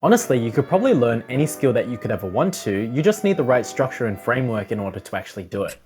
Honestly, you could probably learn any skill that you could ever want to, you just need the right structure and framework in order to actually do it.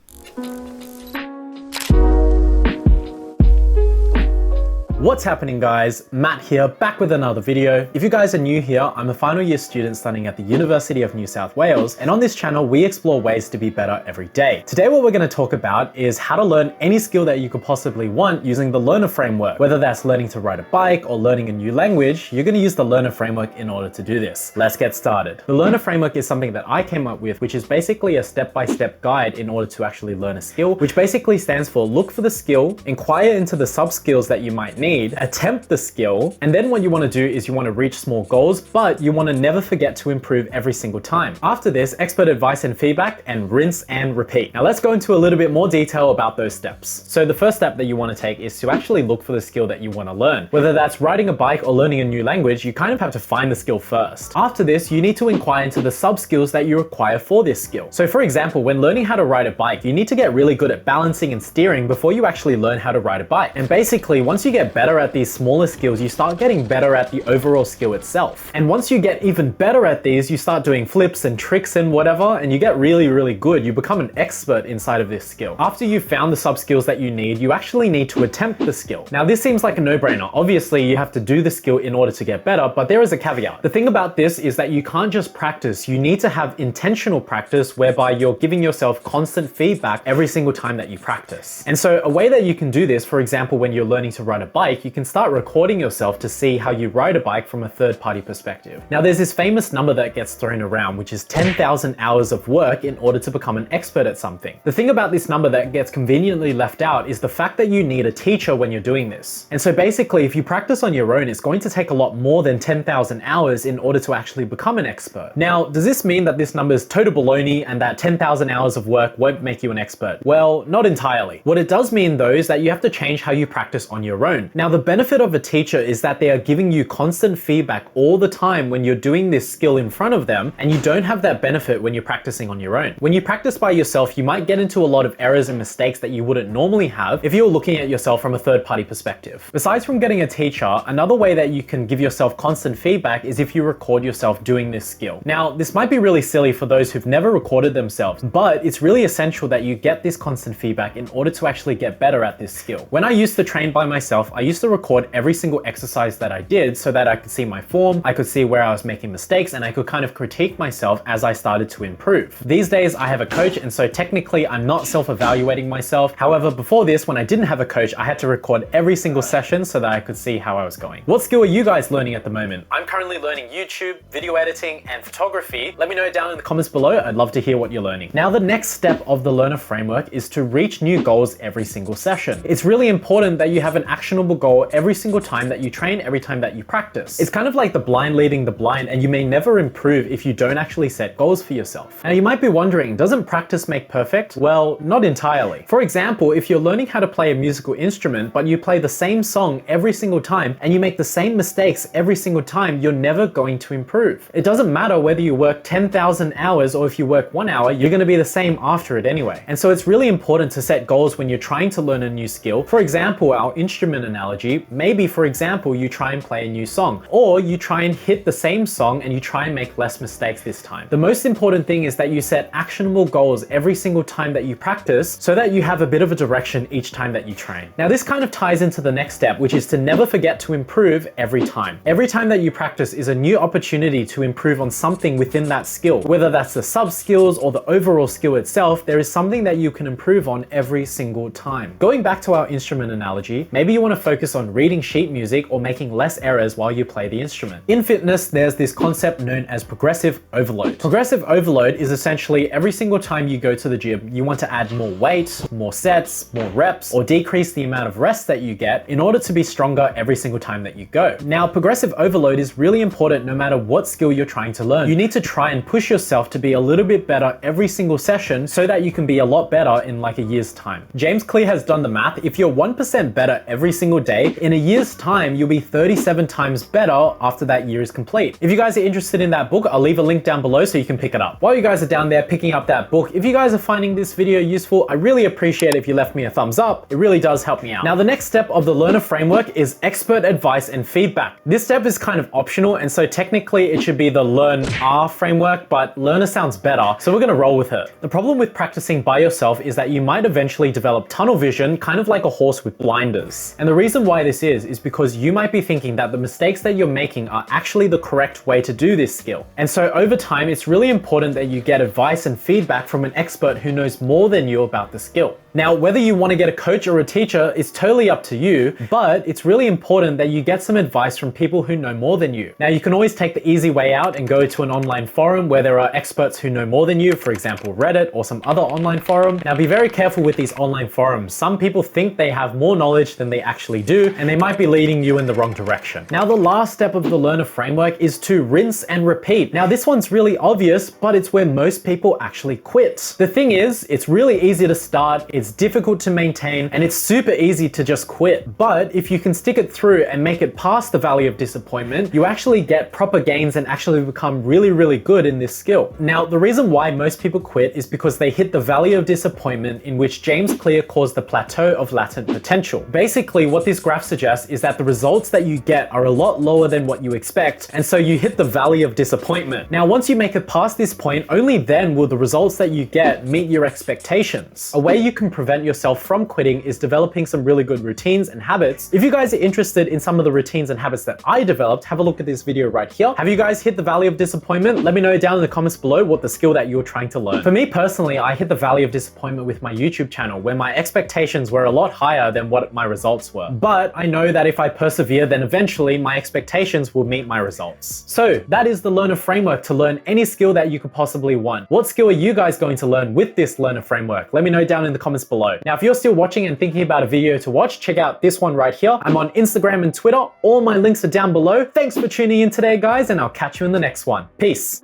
What's happening, guys? Matt here, back with another video. If you guys are new here, I'm a final year student studying at the University of New South Wales, and on this channel we explore ways to be better every day. Today what we're going to talk about is how to learn any skill that you could possibly want using the L.E.A.R.N.E.R Framework. Whether that's learning to ride a bike or learning a new language, you're going to use the L.E.A.R.N.E.R Framework in order to do this. Let's get started. The L.E.A.R.N.E.R Framework is something that I came up with, which is basically a step-by-step guide in order to actually learn a skill, which basically stands for look for the skill, inquire into the sub-skills that you might need, attempt the skill, and then what you want to do is you want to reach small goals, but you want to never forget to improve every single time. After this, expert advice and feedback, and rinse and repeat. Now let's go into a little bit more detail about those steps. So the first step that you want to take is to actually look for the skill that you want to learn. Whether that's riding a bike or learning a new language, you kind of have to find the skill first. After this, you need to inquire into the sub-skills that you require for this skill. So for example, when learning how to ride a bike, you need to get really good at balancing and steering before you actually learn how to ride a bike. And basically, once you get better at these smaller skills, you start getting better at the overall skill itself. And once you get even better at these, you start doing flips and tricks and whatever, and you get really, really good. You become an expert inside of this skill. After you've found the sub skills that you need, you actually need to attempt the skill. Now this seems like a no-brainer. Obviously, you have to do the skill in order to get better, but there is a caveat. The thing about this is that you can't just practice. You need to have intentional practice whereby you're giving yourself constant feedback every single time that you practice. And so a way that you can do this, for example, when you're learning to ride a bike, you can start recording yourself to see how you ride a bike from a third-party perspective. Now there's this famous number that gets thrown around, which is 10,000 hours of work in order to become an expert at something. The thing about this number that gets conveniently left out is the fact that you need a teacher when you're doing this. And so basically, if you practice on your own, it's going to take a lot more than 10,000 hours in order to actually become an expert. Now, does this mean that this number is total baloney and that 10,000 hours of work won't make you an expert? Well, not entirely. What it does mean though is that you have to change how you practice on your own. Now, the benefit of a teacher is that they are giving you constant feedback all the time when you're doing this skill in front of them, and you don't have that benefit when you're practicing on your own. When you practice by yourself, you might get into a lot of errors and mistakes that you wouldn't normally have if you're looking at yourself from a third-party perspective. Besides from getting a teacher, another way that you can give yourself constant feedback is if you record yourself doing this skill. Now, this might be really silly for those who've never recorded themselves, but it's really essential that you get this constant feedback in order to actually get better at this skill. When I used to train by myself, I used to record every single exercise that I did so that I could see my form, I could see where I was making mistakes, and I could kind of critique myself as I started to improve. These days I have a coach, and so technically I'm not self-evaluating myself. However, before this, when I didn't have a coach, I had to record every single session so that I could see how I was going. What skill are you guys learning at the moment? I'm currently learning YouTube, video editing, and photography. Let me know down in the comments below. I'd love to hear what you're learning. Now, the next step of the L.E.A.R.N.E.R Framework is to reach new goals every single session. It's really important that you have an actionable goal every single time that you train, every time that you practice. It's kind of like the blind leading the blind, and you may never improve if you don't actually set goals for yourself. Now you might be wondering, doesn't practice make perfect? Well, not entirely. For example, if you're learning how to play a musical instrument, but you play the same song every single time and you make the same mistakes every single time, you're never going to improve. It doesn't matter whether you work 10,000 hours or if you work 1 hour, you're going to be the same after it anyway. And so it's really important to set goals when you're trying to learn a new skill. For example, our instrument analogy, maybe for example, you try and play a new song, or you try and hit the same song and you try and make less mistakes this time. The most important thing is that you set actionable goals every single time that you practice so that you have a bit of a direction each time that you train. Now this kind of ties into the next step, which is to never forget to improve every time. Every time that you practice is a new opportunity to improve on something within that skill. Whether that's the sub skills or the overall skill itself, there is something that you can improve on every single time. Going back to our instrument analogy, maybe you want to focus on reading sheet music or making less errors while you play the instrument. In fitness, there's this concept known as progressive overload. Progressive overload is essentially every single time you go to the gym, you want to add more weight, more sets, more reps, or decrease the amount of rest that you get in order to be stronger every single time that you go. Now, progressive overload is really important no matter what skill you're trying to learn. You need to try and push yourself to be a little bit better every single session so that you can be a lot better in like a year's time. James Clear has done the math. If you're 1% better every single day, in a year's time, you'll be 37 times better after that year is complete. If you guys are interested in that book, I'll leave a link down below so you can pick it up. While you guys are down there picking up that book, if you guys are finding this video useful, I really appreciate it if you left me a thumbs up. It really does help me out. Now, the next step of the L.E.A.R.N.E.R framework is expert advice and feedback. This step is kind of optional, and so technically it should be the L.E.A.R.N.E.R framework, but learner sounds better, so we're gonna roll with it. The problem with practicing by yourself is that you might eventually develop tunnel vision, kind of like a horse with blinders. And the reason why this is because you might be thinking that the mistakes that you're making are actually the correct way to do this skill. And so over time, it's really important that you get advice and feedback from an expert who knows more than you about the skill. Now, whether you want to get a coach or a teacher is totally up to you, but it's really important that you get some advice from people who know more than you. Now, you can always take the easy way out and go to an online forum where there are experts who know more than you, for example, Reddit or some other online forum. Now, be very careful with these online forums. Some people think they have more knowledge than they actually do, and they might be leading you in the wrong direction. Now, the last step of the L.E.A.R.N.E.R framework is to rinse and repeat. Now, this one's really obvious, but it's where most people actually quit. The thing is, it's really easy to start, it's difficult to maintain, and it's super easy to just quit. But if you can stick it through and make it past the valley of disappointment, you actually get proper gains and actually become really, really good in this skill. Now, the reason why most people quit is because they hit the valley of disappointment, in which James Clear calls the plateau of latent potential. Basically, what this graph suggests is that the results that you get are a lot lower than what you expect, and so you hit the valley of disappointment. Now, once you make it past this point, only then will the results that you get meet your expectations. A way you can prevent yourself from quitting is developing some really good routines and habits. If you guys are interested in some of the routines and habits that I developed, have a look at this video right here. Have you guys hit the valley of disappointment? Let me know down in the comments below what the skill that you're trying to learn. For me personally, I hit the valley of disappointment with my YouTube channel, where my expectations were a lot higher than what my results were. But I know that if I persevere, then eventually my expectations will meet my results. So that is the L.E.A.R.N.E.R framework to learn any skill that you could possibly want. What skill are you guys going to learn with this L.E.A.R.N.E.R framework? Let me know down in the comments below. Now, if you're still watching and thinking about a video to watch, check out this one right here. I'm on Instagram and Twitter. All my links are down below. Thanks for tuning in today, guys, and I'll catch you in the next one. Peace.